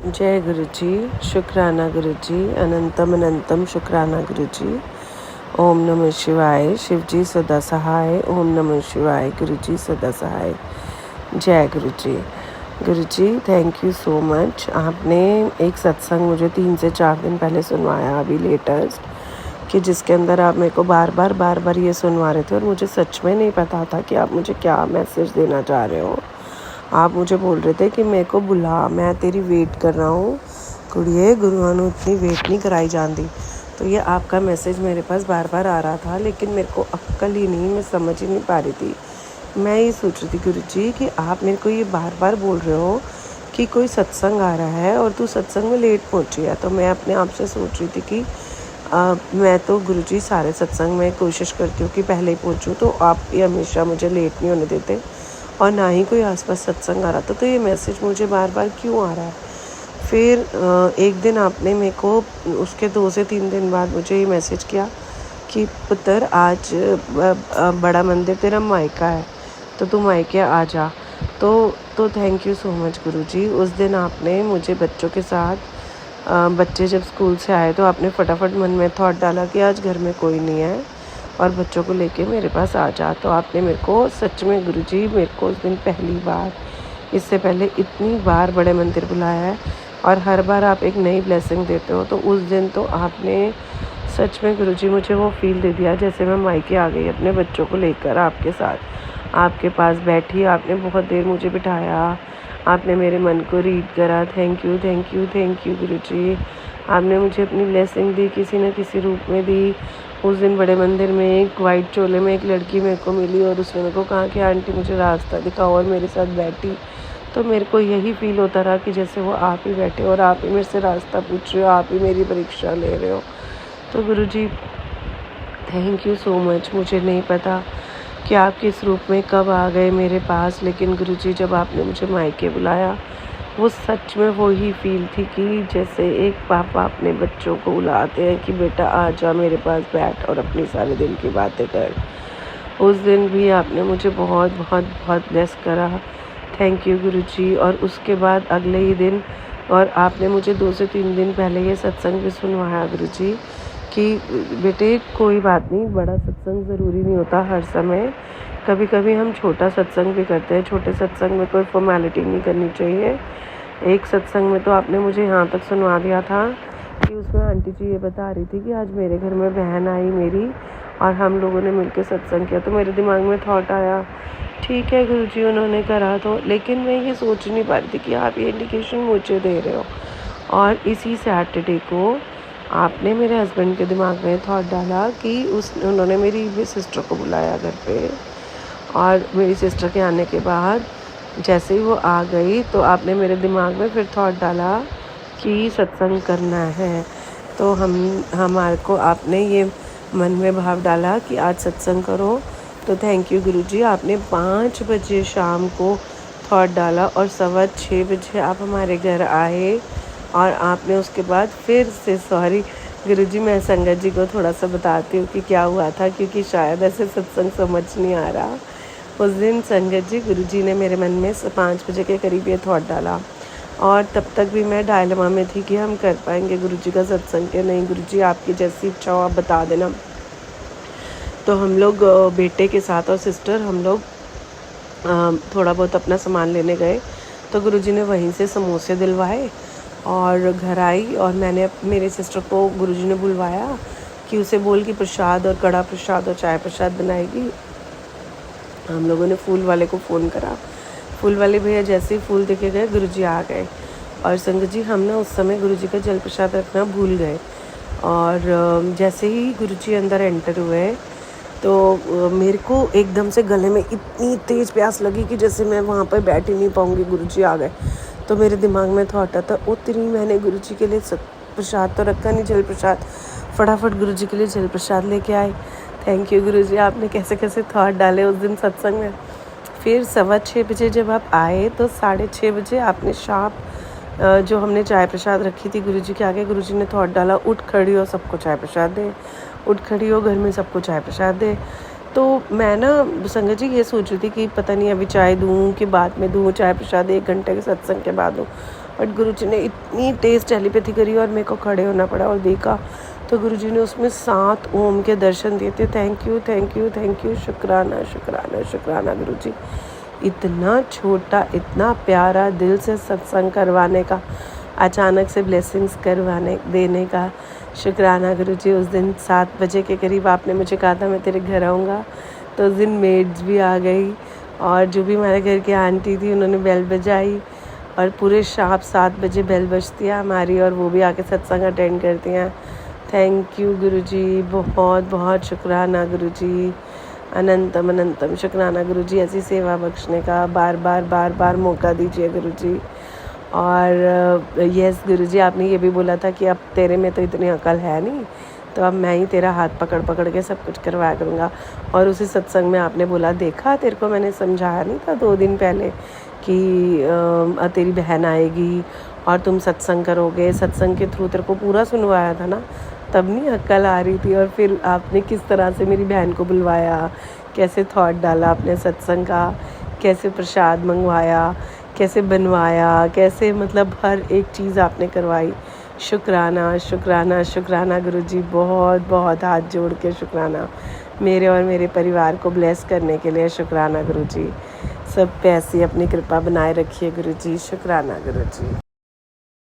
जय गुरु जी, शुक्राना गुरु जी, अनंतम अनंतम शुक्राना गुरु जी। ओम नमः शिवाय, शिव जी सदा सहाय। ओम नमः शिवाय, गुरु जी सदा सहाय। जय गुरु जी। गुरु जी थैंक यू सो मच। आपने एक सत्संग मुझे 3 से 4 दिन पहले सुनवाया अभी लेटेस्ट, कि जिसके अंदर आप मेरे को बार बार ये सुनवा रहे थे और मुझे सच में नहीं पता था कि आप मुझे क्या मैसेज देना चाह रहे हो। आप मुझे बोल रहे थे कि मेरे को बुला, मैं तेरी वेट कर रहा हूँ कुड़िए, गुरुआं नूं इतनी वेट नहीं कराई जाती। तो ये आपका मैसेज मेरे पास बार बार आ रहा था, लेकिन मेरे को अक्ल ही नहीं, मैं समझ ही नहीं पा रही थी। मैं ये सोच रही थी गुरु जी कि आप मेरे को ये बार बार बोल रहे हो कि कोई सत्संग आ रहा है और तू सत्संग में लेट पहुँची है। तो मैं अपने आप से सोच रही थी कि मैं तो गुरु जी सारे सत्संग में कोशिश करती हूँ कि पहले ही पहुँचूँ, तो आप ये हमेशा मुझे लेट नहीं होने देते और ना ही कोई आसपास सत्संग आ रहा था। तो ये मैसेज मुझे बार बार क्यों आ रहा है। फिर एक दिन आपने मेरे को उसके 2 से 3 दिन बाद मुझे ये मैसेज किया कि पुत्र आज बड़ा मंदिर तेरा मायका है, तो तू मायके आ जा। तो थैंक यू सो मच गुरु जी। उस दिन आपने मुझे बच्चों के साथ बच्चे जब स्कूल से आए तो आपने फटाफट मन में थॉट डाला कि आज घर में कोई नहीं है और बच्चों को लेके मेरे पास आ जा। तो आपने मेरे को सच में गुरुजी, मेरे को उस दिन पहली बार, इससे पहले इतनी बार बड़े मंदिर बुलाया है और हर बार आप एक नई ब्लेसिंग देते हो। तो उस दिन तो आपने सच में गुरुजी मुझे वो फील दे दिया जैसे मैं मायके आ गई अपने बच्चों को लेकर आपके साथ। आपके पास बैठी, आपने बहुत देर मुझे बिठाया, आपने मेरे मन को रीड करा। Thank you thank you thank you गुरुजी। आपने मुझे अपनी ब्लेसिंग दी, किसी न किसी रूप में दी। उस दिन बड़े मंदिर में एक वाइट चोले में एक लड़की मेरे को मिली और उसने मेरे को कहा कि आंटी मुझे रास्ता दिखाओ, और मेरे साथ बैठी। तो मेरे को यही फील होता रहा कि जैसे वो आप ही बैठे और आप ही मेरे से रास्ता पूछ रहे हो, आप ही मेरी परीक्षा ले रहे हो। तो गुरुजी थैंक यू सो मच। मुझे नहीं पता कि आप किस रूप में कब आ गए मेरे पास, लेकिन गुरुजी जब आपने मुझे मायके बुलाया वो सच में वो ही फील थी कि जैसे एक पापा अपने बच्चों को बुलाते हैं कि बेटा आ जा मेरे पास बैठ और अपनी सारे दिन की बातें कर। उस दिन भी आपने मुझे बहुत बहुत बहुत ब्लेस करा। थैंक यू गुरुजी। और उसके बाद अगले ही दिन, और आपने मुझे 2 से 3 दिन पहले ये सत्संग भी सुनवाया गुरुजी कि बेटे कोई बात नहीं, बड़ा सत्संग ज़रूरी नहीं होता हर समय, कभी कभी हम छोटा सत्संग भी करते हैं। छोटे सत्संग में कोई फॉर्मेलिटी नहीं करनी चाहिए। एक सत्संग में तो आपने मुझे यहाँ तक सुनवा दिया था कि उसमें आंटी जी ये बता रही थी कि आज मेरे घर में बहन आई मेरी और हम लोगों ने मिलकर सत्संग किया। तो मेरे दिमाग में थॉट आया, ठीक है गुरुजी उन्होंने करा तो, लेकिन मैं ये सोच नहीं पा रही थी कि आप ये इंडिकेशन मुझे दे रहे हो। और इसी सैटरडे को आपने मेरे हस्बैंड के दिमाग में थॉट डाला कि उन्होंने मेरी सिस्टर को बुलाया घर पे, और मेरी सिस्टर के आने के बाद जैसे ही वो आ गई तो आपने मेरे दिमाग में फिर थॉट डाला कि सत्संग करना है। तो हमारे को आपने ये मन में भाव डाला कि आज सत्संग करो। तो थैंक यू गुरुजी। आपने 5 बजे शाम को थॉट डाला और 6:15 बजे आप हमारे घर आए। और आपने उसके बाद फिर से, सॉरी गुरुजी मैं संगत जी को थोड़ा सा बताती हूँ कि क्या हुआ था, क्योंकि शायद ऐसे सत्संग समझ नहीं आ रहा। उस दिन संगत जी गुरुजी ने मेरे मन में 5 बजे के करीब ये थॉट डाला, और तब तक भी मैं डायलेमा में थी कि हम कर पाएंगे गुरुजी का सत्संग के नहीं। गुरुजी आपकी जैसी इच्छा हो आप बता देना। तो हम लोग बेटे के साथ और सिस्टर हम लोग थोड़ा बहुत अपना सामान लेने गए। तो गुरुजी ने वहीं से समोसे दिलवाए और घर आई, और मैंने मेरे सिस्टर को गुरुजी ने बुलवाया कि उसे बोल कि प्रसाद और कड़ा प्रसाद और चाय प्रसाद बनाएगी। हम लोगों ने फूल वाले को फ़ोन करा। फूल वाले भैया जैसे ही फूल देके गए गुरुजी आ गए। और संगत जी हम ना उस समय गुरुजी का जल प्रसाद रखना भूल गए, और जैसे ही गुरुजी अंदर एंटर हुए तो मेरे को एकदम से गले में इतनी तेज़ प्यास लगी कि जैसे मैं वहाँ पर बैठ ही नहीं पाऊँगी। गुरुजी आ गए तो मेरे दिमाग में थॉट आता, उतनी मैंने गुरुजी के लिए प्रसाद तो रखा नहीं, जल प्रसाद, फटाफट गुरुजी के लिए जल प्रसाद लेके आए। थैंक यू गुरुजी, आपने कैसे कैसे थॉट डाले उस दिन सत्संग में। फिर 6:15 बजे जब आप आए तो 6:30 बजे आपने शार्प जो हमने चाय प्रसाद रखी थी गुरुजी के आगे, गुरुजी ने थॉट डाला, उठ खड़ी हो सबको चाय प्रसाद दे, उठ खड़ी हो घर में सबको चाय प्रसाद दे। तो मैं ना संगत जी ये सोच रही थी कि पता नहीं अभी चाय दूँ कि बाद में दूँ, चाय प्रसाद 1 घंटे के सत्संग के बाद दूँ। बट गुरुजी ने इतनी तेज़ टेलीपैथी करी और मेरे को खड़े होना पड़ा और देखा तो गुरुजी ने उसमें 7 ओम के दर्शन दिए थे। Thank you thank you thank you, शुक्राना शुक्राना शुक्राना गुरुजी। इतना छोटा इतना प्यारा दिल से सत्संग करवाने का, अचानक से ब्लेसिंग्स करवाने देने का, शुक्राना गुरुजी। उस दिन 7 बजे के करीब आपने मुझे कहा था मैं तेरे घर आऊँगा, तो उस दिन मेड्स भी आ गई और जो भी हमारे घर की आंटी थी उन्होंने बेल बजाई और पूरे शाम 7 बजे बेल बजती है हमारी और वो भी आके सत्संग अटेंड करती हैं। थैंक यू गुरुजी, बहुत बहुत शुक्राना गुरुजी, अनंतम अनंतम शुक्राना गुरुजी। ऐसी सेवा बख्शने का बार बार मौका दीजिए गुरुजी। और यस गुरुजी, आपने ये भी बोला था कि अब तेरे में तो इतनी अकल है नहीं, तो अब मैं ही तेरा हाथ पकड़ पकड़ के सब कुछ करवाया करूँगा। और उसी सत्संग में आपने बोला, देखा तेरे को मैंने समझाया नहीं था 2 दिन पहले कि तेरी बहन आएगी और तुम सत्संग करोगे, सत्संग के थ्रू तेरे को पूरा सुनवाया था ना, तब नहीं अक्ल आ रही थी। और फिर आपने किस तरह से मेरी बहन को बुलवाया, कैसे थॉट डाला आपने सत्संग का, कैसे प्रसाद मंगवाया, कैसे बनवाया, कैसे मतलब हर एक चीज़ आपने करवाई। शुक्राना शुक्राना शुक्राना गुरुजी, बहुत बहुत हाथ जोड़ के शुक्राना। मेरे और मेरे परिवार को ब्लेस करने के लिए शुक्राना गुरुजी। सब पे ऐसी अपनी कृपा बनाए रखिए गुरुजी। शुक्राना गुरुजी।